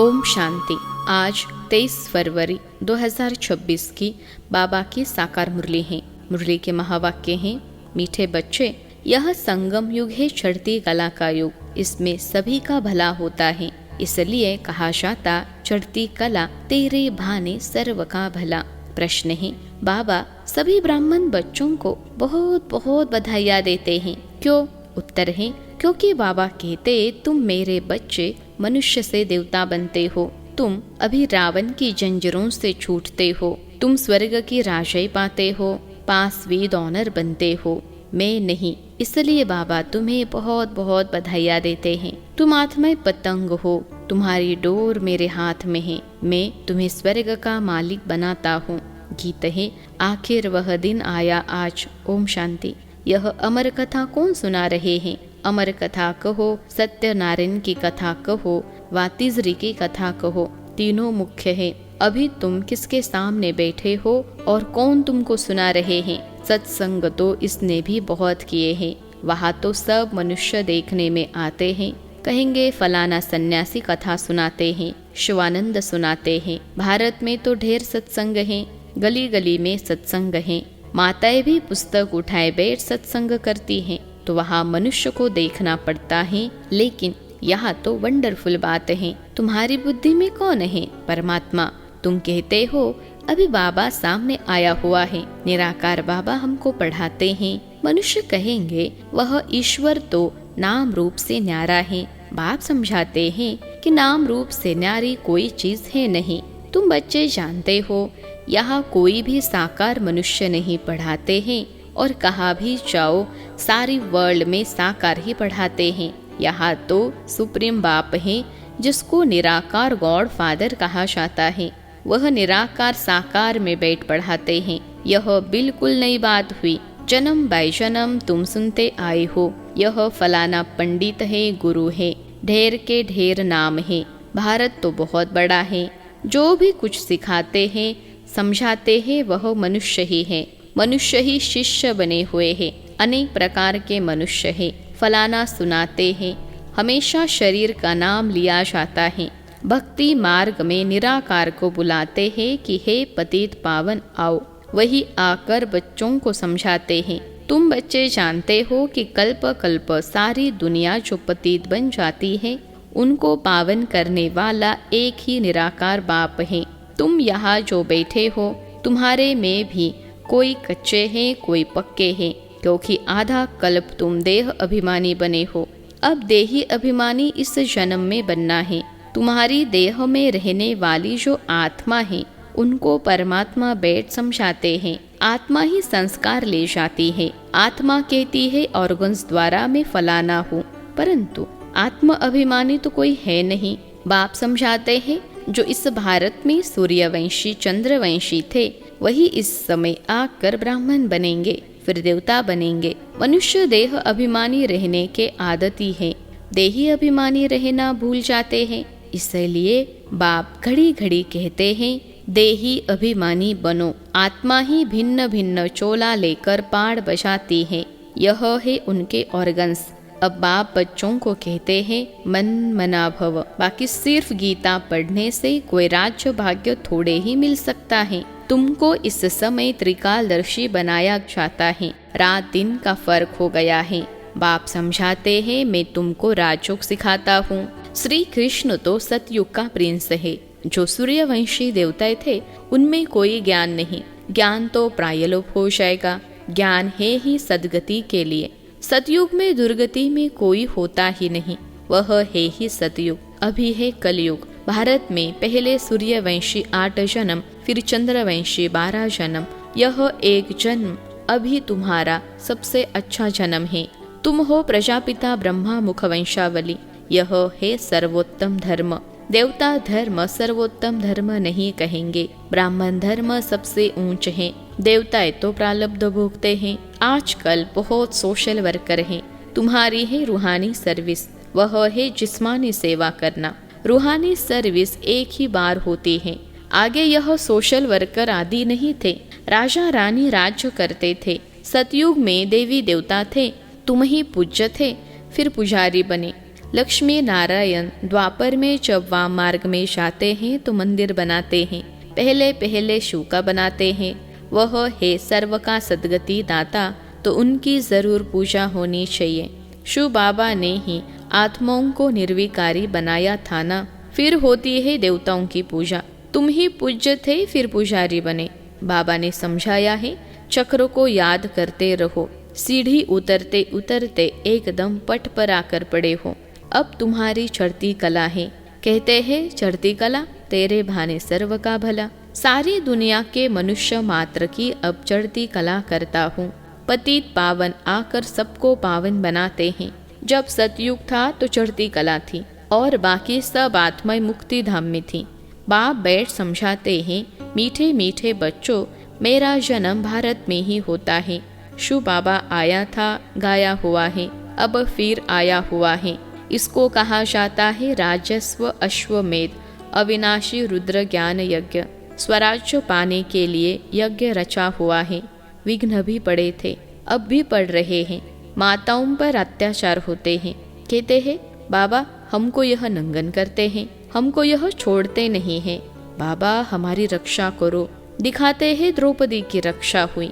ओम शांति। आज 23 फरवरी 2026 की बाबा की साकार मुरली है। मुरली के महावाक्य हैं, मीठे बच्चे, यह संगम युग है, चढ़ती कला का युग। इसमें सभी का भला होता है, इसलिए कहा जाता चढ़ती कला तेरे भाने सर्व का भला। प्रश्न है, बाबा सभी ब्राह्मण बच्चों को बहुत बहुत बधाइयाँ देते हैं, क्यों? उत्तर है, क्योंकि बाबा कहते तुम मेरे बच्चे मनुष्य से देवता बनते हो, तुम अभी रावण की जंजीरों से छूटते हो, तुम स्वर्ग की राजय पाते हो, पास विद ऑनर बनते हो, मैं नहीं। इसलिए बाबा तुम्हें बहुत बहुत बधाइयाँ देते हैं। तुम आत्मा पतंग हो, तुम्हारी डोर मेरे हाथ में है, मैं तुम्हें स्वर्ग का मालिक बनाता हूँ। गीत है, आखिर वह दिन आया आज। ओम शांति। यह अमर कथा कौन सुना रहे हैं? अमर कथा कहो, सत्यनारायण की कथा कहो, वातिजरी की कथा कहो, तीनों मुख्य है। अभी तुम किसके सामने बैठे हो और कौन तुमको सुना रहे हैं? सत्संग तो इसने भी बहुत किए हैं। वहाँ तो सब मनुष्य देखने में आते हैं, कहेंगे फलाना सन्यासी कथा सुनाते हैं, शिवानंद सुनाते हैं। भारत में तो ढेर सत्संग है, गली गली में सत्संग है। माताएं भी पुस्तक उठाए बैठ सत्संग करती हैं, तो वहाँ मनुष्य को देखना पड़ता है। लेकिन यहाँ तो वंडरफुल बात है, तुम्हारी बुद्धि में कौन है? परमात्मा। तुम कहते हो अभी बाबा सामने आया हुआ है, निराकार बाबा हमको पढ़ाते हैं। मनुष्य कहेंगे वह ईश्वर तो नाम रूप से न्यारा है। बाप समझाते हैं कि नाम रूप से न्यारी कोई चीज है नहीं। तुम बच्चे जानते हो यहाँ कोई भी साकार मनुष्य नहीं पढ़ाते हैं, और कहा भी जाओ सारी वर्ल्ड में साकार ही पढ़ाते हैं। यहाँ तो सुप्रीम बाप है, जिसको निराकार गॉड फादर कहा जाता है, वह निराकार साकार में बैठ पढ़ाते हैं। यह बिल्कुल नई बात हुई। जन्म बाय जन्म तुम सुनते आए हो, यह फलाना पंडित है, गुरु है, ढेर के ढेर नाम है। भारत तो बहुत बड़ा है, जो भी कुछ सिखाते हैं समझाते हैं वह मनुष्य ही है। मनुष्य ही शिष्य बने हुए हैं, अनेक प्रकार के मनुष्य है। फलाना सुनाते हैं, हमेशा शरीर का नाम लिया जाता है। भक्ति मार्ग में निराकार को बुलाते हैं कि हे पतित पावन आओ, वही आकर बच्चों को समझाते हैं। तुम बच्चे जानते हो कि कल्प कल्प सारी दुनिया जो पतित बन जाती है, उनको पावन करने वाला एक ही निराकार बाप है। तुम यहाँ जो बैठे हो, तुम्हारे में भी कोई कच्चे हैं, कोई पक्के हैं, क्योंकि आधा कल्प तुम देह अभिमानी बने हो। अब देही अभिमानी इस जन्म में बनना है। तुम्हारी देह में रहने वाली जो आत्मा है, उनको परमात्मा बैठ समझाते हैं। आत्मा ही संस्कार ले जाती है। आत्मा कहती है ऑर्गन्स द्वारा मैं फलाना हूँ, परंतु आत्म अभिमानी तो कोई है नहीं। बाप समझाते हैं जो इस भारत में सूर्यवंशी चंद्रवंशी थे, वही इस समय आकर ब्राह्मण बनेंगे, फिर देवता बनेंगे। मनुष्य देह अभिमानी रहने के आदती है, देही अभिमानी रहना भूल जाते हैं। इसलिए बाप घड़ी घड़ी कहते हैं देही अभिमानी बनो। आत्मा ही भिन्न भिन्न चोला लेकर पाड़ बजाती है, यह है उनके ऑर्गन्स। अब बाप बच्चों को कहते हैं मन मना भव। बाकी सिर्फ गीता पढ़ने से कोई राज्य भाग्य थोड़े ही मिल सकता है। तुमको इस समय त्रिकालदर्शी बनाया जाता है, रात दिन का फर्क हो गया है। बाप समझाते हैं मैं तुमको राजयोग सिखाता हूँ। श्री कृष्ण तो सतयुग का प्रिंस है। जो सूर्यवंशी देवता थे उनमें कोई ज्ञान नहीं, ज्ञान तो प्रायलोप हो जाएगा। ज्ञान है ही सदगति के लिए। सतयुग में दुर्गति में कोई होता ही नहीं, वह है ही सतयुग। अभी है कलयुग। भारत में पहले सूर्यवंशी 8 जन्म, फिर चंद्रवंशी 12 जन्म। यह एक जन्म अभी तुम्हारा सबसे अच्छा जन्म है। तुम हो प्रजापिता ब्रह्मा मुख वंशावली। यह है सर्वोत्तम धर्म। देवता धर्म सर्वोत्तम धर्म नहीं कहेंगे। ब्राह्मण धर्म सबसे ऊंच है। देवताएं तो प्रारब्ध भोगते हैं। आजकल बहुत सोशल वर्कर हैं। तुम्हारी है रूहानी सर्विस, वह है जिस्मानी सेवा करना। रूहानी सर्विस एक ही बार होती है। आगे यह सोशल वर्कर आदि नहीं थे। राजा रानी राज्य करते थे। सतयुग में देवी देवता थे, तुम ही पूज्य थे, फिर पुजारी बने। लक्ष्मी नारायण द्वापर में जब वाम मार्ग में जाते हैं तो मंदिर बनाते हैं। पहले पहले शिव का बनाते हैं। वह है सर्व का सद्गति दाता, तो उनकी जरूर पूजा होनी चाहिए। शिव बाबा ने ही आत्माओं को निर्विकारी बनाया था ना। फिर होती है देवताओं की पूजा। तुम ही पूज्य थे फिर पुजारी बने। बाबा ने समझाया है, चक्र को याद करते रहो। सीढ़ी उतरते उतरते एकदम पट पर आकर पड़े हो। अब तुम्हारी चढ़ती कला है। कहते हैं चढ़ती कला तेरे भाने सर्व का भला। सारी दुनिया के मनुष्य मात्र की अब चढ़ती कला करता हूँ। पतित पावन आकर सबको पावन बनाते हैं। जब सतयुग था तो चढ़ती कला थी और बाकी सब आत्माएं मुक्ति धाम में थी। बाप बैठ समझाते हैं, मीठे मीठे बच्चों, मेरा जन्म भारत में ही होता है। शिव बाबा आया था, गाया हुआ है, अब फिर आया हुआ है। इसको कहा जाता है राजस्व अश्वमेध, अविनाशी रुद्र ज्ञान यज्ञ। स्वराज्य पाने के लिए यज्ञ रचा हुआ है। विघ्न भी पड़े थे, अब भी पड़ रहे हैं। माताओं पर अत्याचार होते हैं। कहते हैं बाबा हमको यह नंगन करते हैं, हमको यह छोड़ते नहीं हैं। बाबा हमारी रक्षा करो। दिखाते हैं द्रौपदी की रक्षा हुई।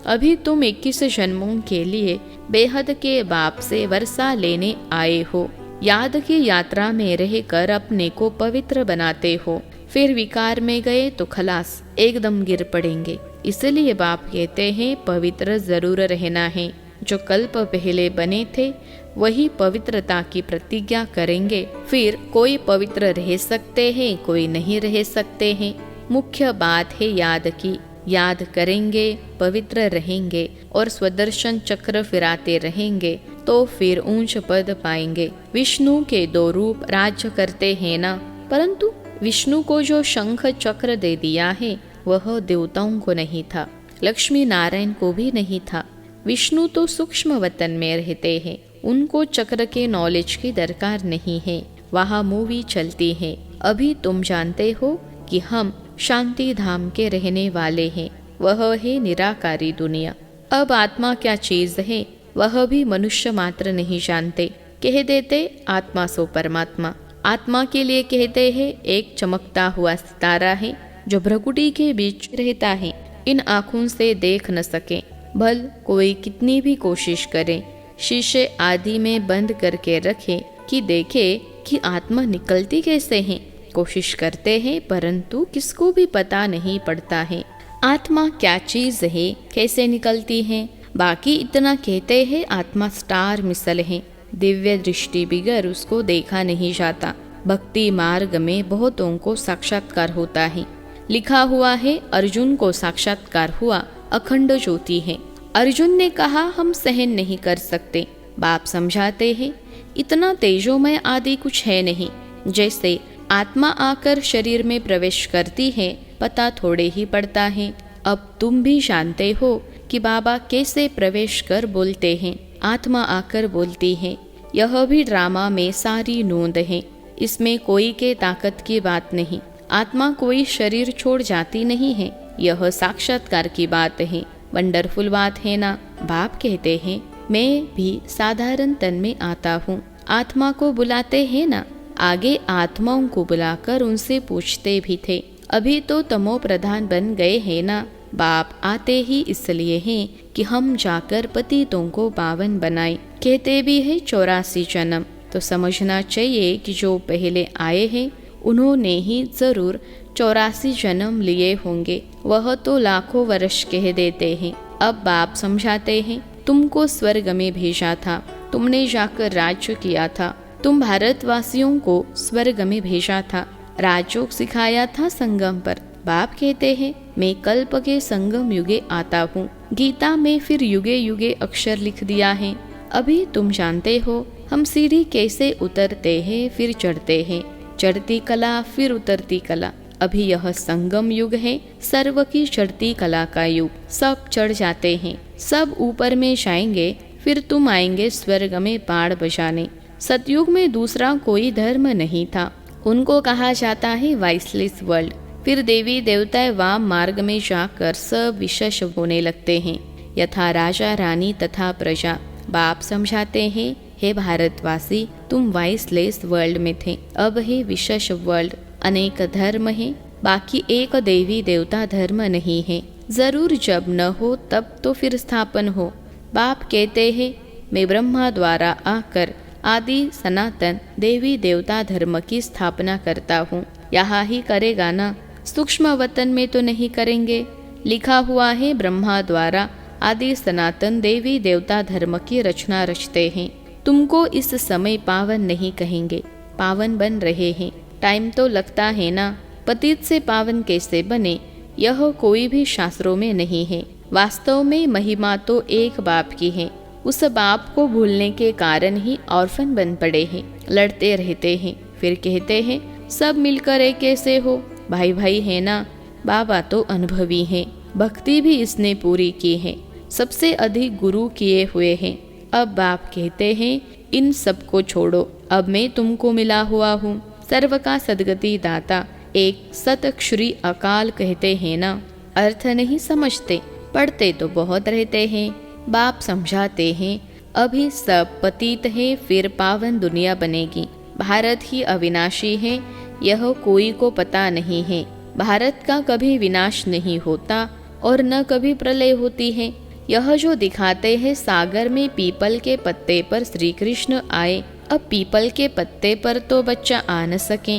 अभी तुम 21 जन्मों के लिए बेहद के बाप से वर्षा लेने आए हो। याद की यात्रा में रहकर अपने को पवित्र बनाते हो। फिर विकार में गए तो खलास, एकदम गिर पड़ेंगे। इसलिए बाप कहते हैं पवित्र जरूर रहना है। जो कल्प पहले बने थे वही पवित्रता की प्रतिज्ञा करेंगे। फिर कोई पवित्र रह सकते हैं, कोई नहीं रह सकते हैं। मुख्य बात है याद की। याद करेंगे, पवित्र रहेंगे और स्वदर्शन चक्र फिराते रहेंगे तो फिर ऊंच पद पाएंगे। विष्णु के 2 रूप राज्य करते हैं ना, परंतु विष्णु को जो शंख चक्र दे दिया है वह देवताओं को नहीं था, लक्ष्मी नारायण को भी नहीं था। विष्णु तो सूक्ष्म वतन में रहते हैं, उनको चक्र के नॉलेज की दरकार नहीं है। वहाँ मूवी चलती है। अभी तुम जानते हो कि हम शांति धाम के रहने वाले हैं। वह है निराकारी दुनिया। अब आत्मा क्या चीज है वह भी मनुष्य मात्र नहीं जानते। कह देते आत्मा सो परमात्मा। आत्मा के लिए कहते हैं एक चमकता हुआ सितारा है जो भ्रकुटी के बीच रहता है। इन आँखों से देख न सके, भल कोई कितनी भी कोशिश करे, शीशे आदि में बंद करके रखे कि देखे कि आत्मा निकलती कैसे है। कोशिश करते हैं परंतु किसको भी पता नहीं पड़ता है आत्मा क्या चीज है, कैसे निकलती है। बाकी इतना कहते हैं आत्मा स्टार मिसल है। दिव्य दृष्टि बिगर उसको देखा नहीं जाता। भक्ति मार्ग में बहुतों को साक्षात्कार होता है। लिखा हुआ है अर्जुन को साक्षात्कार हुआ, अखंड ज्योति है। अर्जुन ने कहा हम सहन नहीं कर सकते। बाप समझाते हैं इतना तेजोमय आदि कुछ है नहीं। जैसे आत्मा आकर शरीर में प्रवेश करती है पता थोड़े ही पड़ता है। अब तुम भी जानते हो कि बाबा कैसे प्रवेश कर बोलते हैं। आत्मा आकर बोलती है। यह भी ड्रामा में सारी नोंद है। इसमें कोई के ताकत की बात नहीं। आत्मा कोई शरीर छोड़ जाती नहीं है। यह साक्षात्कार की बात है। वंडरफुल बात है ना। बाप कहते हैं मैं भी साधारण तन में आता हूँ। आत्मा को बुलाते हैं ना। आगे आत्माओं को बुलाकर उनसे पूछते भी थे। अभी तो तमो प्रधान बन गए हैं ना। बाप आते ही इसलिए हैं कि हम जाकर पतितों को पावन बनाए। कहते भी है 84 जन्म। तो समझना चाहिए कि जो पहले आए हैं उन्होंने ही जरूर 84 जन्म लिए होंगे। वह तो लाखों वर्ष कह देते हैं। अब बाप समझाते हैं तुमको स्वर्ग में भेजा था, तुमने जाकर राज्य किया था। तुम भारतवासियों को स्वर्ग में भेजा था, राजयोग सिखाया था संगम पर। बाप कहते हैं मैं कल्प के संगम युगे आता हूँ। गीता में फिर युगे युगे अक्षर लिख दिया है। अभी तुम जानते हो हम सीढ़ी कैसे उतरते हैं फिर चढ़ते हैं। चढ़ती कला फिर उतरती कला। अभी यह संगम युग है, सर्व की चढ़ती कला का युग। सब चढ़ जाते हैं, सब ऊपर में जाएंगे, फिर तुम आएंगे स्वर्ग में पाड़ बजाने। सतयुग में दूसरा कोई धर्म नहीं था, उनको कहा जाता है वाइसलेस वर्ल्ड। फिर देवी देवता वाम मार्ग में जाकर सब विशेष होने लगते हैं, यथा राजा रानी तथा प्रजा। बाप समझाते हैं हे भारतवासी, तुम वाइसलेस वर्ल्ड में थे, अब है विशेष वर्ल्ड। अनेक धर्म है, बाकी एक देवी देवता धर्म नहीं है। जरूर जब न हो तब तो फिर स्थापन हो। बाप कहते हैं, मैं ब्रह्मा द्वारा आकर आदि सनातन देवी देवता धर्म की स्थापना करता हूँ। यहाँ ही करेगा ना, सूक्ष्म वतन में तो नहीं करेंगे। लिखा हुआ है, ब्रह्मा द्वारा आदि सनातन देवी देवता धर्म की रचना रचते हैं। तुमको इस समय पावन नहीं कहेंगे, पावन बन रहे हैं। टाइम तो लगता है ना। पतित से पावन कैसे बने, यह कोई भी शास्त्रों में नहीं है। वास्तव में महिमा तो एक बाप की है। उस बाप को भूलने के कारण ही ऑर्फन बन पड़े हैं, लड़ते रहते हैं। फिर कहते हैं सब मिलकर एक कैसे हो, भाई भाई है ना। बाबा तो अनुभवी हैं, भक्ति भी इसने पूरी की है, सबसे अधिक गुरु किए हुए हैं। अब बाप कहते हैं इन सबको छोड़ो, अब मैं तुमको मिला हुआ हूँ, सर्व का सदगति दाता, एक सतक्षरी अकाल कहते हैं ना। अर्थ नहीं समझते, पढ़ते तो बहुत रहते हैं। बाप समझाते हैं अभी सब पतित है, फिर पावन दुनिया बनेगी। भारत ही अविनाशी है, यह कोई को पता नहीं है। भारत का कभी विनाश नहीं होता और न कभी प्रलय होती है। यह जो दिखाते हैं सागर में पीपल के पत्ते पर श्री कृष्ण आए, अब पीपल के पत्ते पर तो बच्चा आ न सके।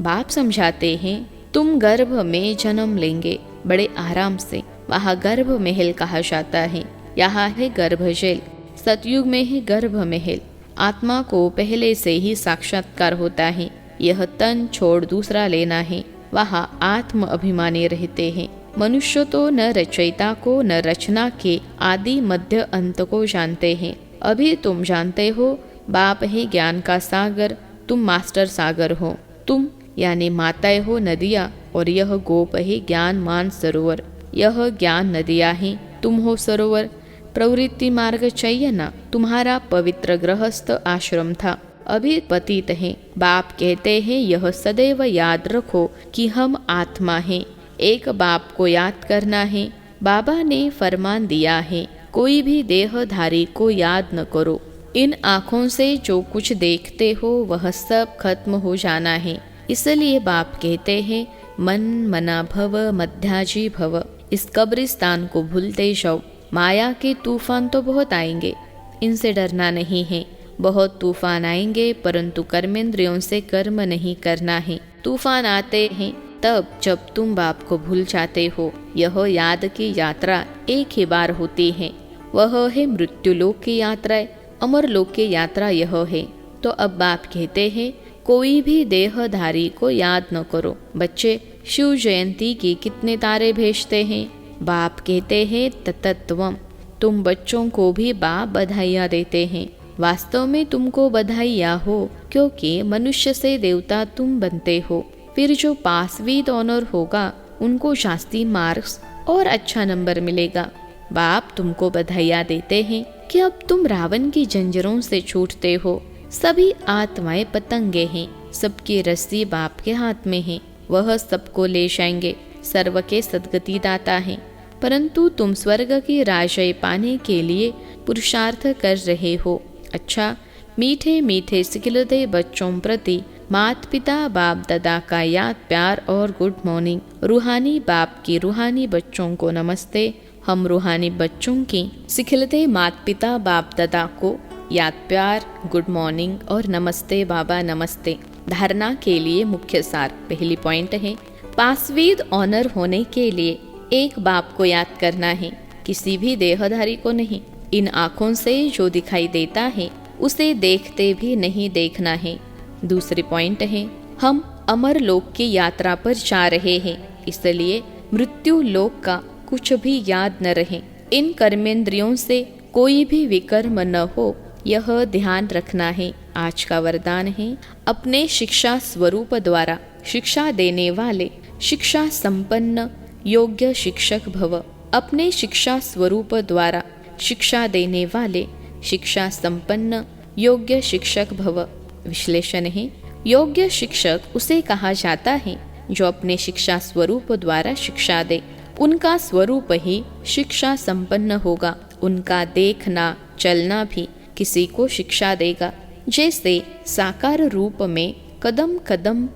बाप समझाते हैं तुम गर्भ में जन्म लेंगे बड़े आराम से, वहाँ गर्भ महल कहा जाता है। यहाँ है गर्भ जेल, सतयुग में है गर्भ महल। आत्मा को पहले से ही साक्षात्कार होता है, यह तन छोड़ दूसरा लेना है। वहाँ आत्म अभिमानी रहते हैं। मनुष्य तो न रचयिता को न रचना के आदि मध्य अंत को जानते हैं। अभी तुम जानते हो बाप है ज्ञान का सागर, तुम मास्टर सागर हो। तुम यानी माताएं हो नदियाँ, और यह गोप है ज्ञान मान सरोवर। यह ज्ञान नदियाँ हैं, तुम हो सरोवर। प्रवृत्ति मार्ग चाहिए ना, तुम्हारा पवित्र गृहस्थ आश्रम था, अभी पतित है। बाप कहते हैं यह सदैव याद रखो कि हम आत्मा हैं। एक बाप को याद करना है। बाबा ने फरमान दिया है कोई भी देहधारी को याद न करो। इन आँखों से जो कुछ देखते हो वह सब खत्म हो जाना है। इसलिए बाप कहते हैं मन मना भव मध्याजी भव। इस कब्रिस्तान को भूलते जाओ। माया के तूफान तो बहुत आएंगे, इनसे डरना नहीं है। बहुत तूफान आएंगे, परंतु कर्मेंद्रियों से कर्म नहीं करना है। तूफान आते हैं तब जब तुम बाप को भूल जाते हो। यह याद की यात्रा एक ही बार होती है, वह है मृत्युलोक की यात्रा, अमर लोक की यात्रा यह है। तो अब बाप कहते हैं कोई भी देहधारी को याद न करो। बच्चे शिव जयंती की कितने तारे भेजते हैं। बाप कहते हैं तत्त्वम। तुम बच्चों को भी बाप बधाइयाँ देते हैं। वास्तव में तुमको बधाइयाँ हो, क्योंकि मनुष्य से देवता तुम बनते हो। फिर जो पास विद ऑनर होगा उनको शास्त्री मार्क्स और अच्छा नंबर मिलेगा। बाप तुमको बधाइयाँ देते हैं कि अब तुम रावण की जंजीरों से छूटते हो। सभी आत्माएं पतंगे हैं, सबकी रस्सी बाप के हाथ में है, वह सबको ले जाएंगे। सर्व के सदगति दाता है, परंतु तुम स्वर्ग की राजय पाने के लिए पुरुषार्थ कर रहे हो। अच्छा, मीठे मीठे सिखिलते बच्चों प्रति मात पिता बाप दादा का याद प्यार और गुड मॉर्निंग। रूहानी बाप की रूहानी बच्चों को नमस्ते। हम रूहानी बच्चों की सिखिलते मात पिता बाप दादा को याद प्यार, गुड मॉर्निंग और नमस्ते बाबा नमस्ते। धारणा के लिए मुख्य सार। पहली पॉइंट है पासविद ऑनर होने के लिए एक बाप को याद करना है, किसी भी देहधारी को नहीं। इन आँखों से जो दिखाई देता है उसे देखते भी नहीं देखना है। दूसरी पॉइंट है हम अमर लोक की यात्रा पर जा रहे हैं, इसलिए मृत्यु लोक का कुछ भी याद न रहे। इन कर्मेंद्रियों से कोई भी विकर्म न हो, यह ध्यान रखना है। आज का वरदान है अपने शिक्षा स्वरूप द्वारा शिक्षा देने वाले शिक्षा संपन्न योग्य शिक्षक भव। अपने शिक्षा स्वरूप द्वारा शिक्षा देने वाले शिक्षा संपन्न योग्य शिक्षक भव। विश्लेषण है योग्य शिक्षक उसे कहा जाता है जो अपने शिक्षा स्वरूप द्वारा शिक्षा दे। उनका स्वरूप ही शिक्षा संपन्न होगा। उनका देखना चलना भी किसी को शिक्षा देगा। जैसे साकार रूप में कदम कदम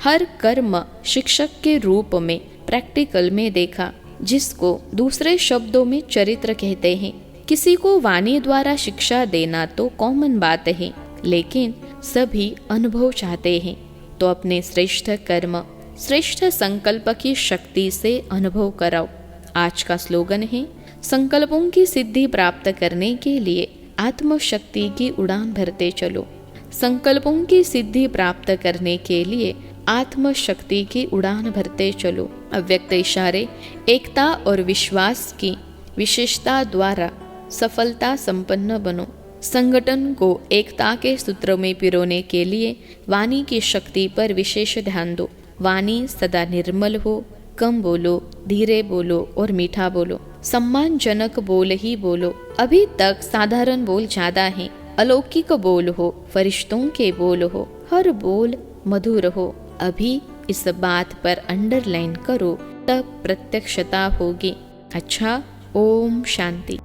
हर कर्म शिक्षक के रूप में प्रैक्टिकल में देखा, जिसको दूसरे शब्दों में चरित्र कहते हैं। किसी को वाणी द्वारा शिक्षा देना तो कॉमन बात है, लेकिन सभी अनुभव चाहते हैं, तो अपने श्रेष्ठ कर्म श्रेष्ठ संकल्प की शक्ति से अनुभव कराओ। आज का स्लोगन है, संकल्पों की सिद्धि प्राप्त करने के लिए आत्मशक्ति की उड़ान भरते चलो। संकल्पों की सिद्धि प्राप्त करने के लिए आत्मशक्ति की उड़ान भरते चलो। अव्यक्त इशारे एकता और विश्वास की विशेषता द्वारा सफलता संपन्न बनो। संगठन को एकता के सूत्र में पिरोने के लिए वाणी की शक्ति पर विशेष ध्यान दो। वाणी सदा निर्मल हो, कम बोलो, धीरे बोलो और मीठा बोलो। सम्मानजनक बोल ही बोलो। अभी तक साधारण बोल ज्यादा है, अलौकिक बोल हो, फरिश्तों के बोल हो, हर बोल मधुर हो। अभी इस बात पर अंडरलाइन करो, तब प्रत्यक्षता होगी। अच्छा, ओम शांति।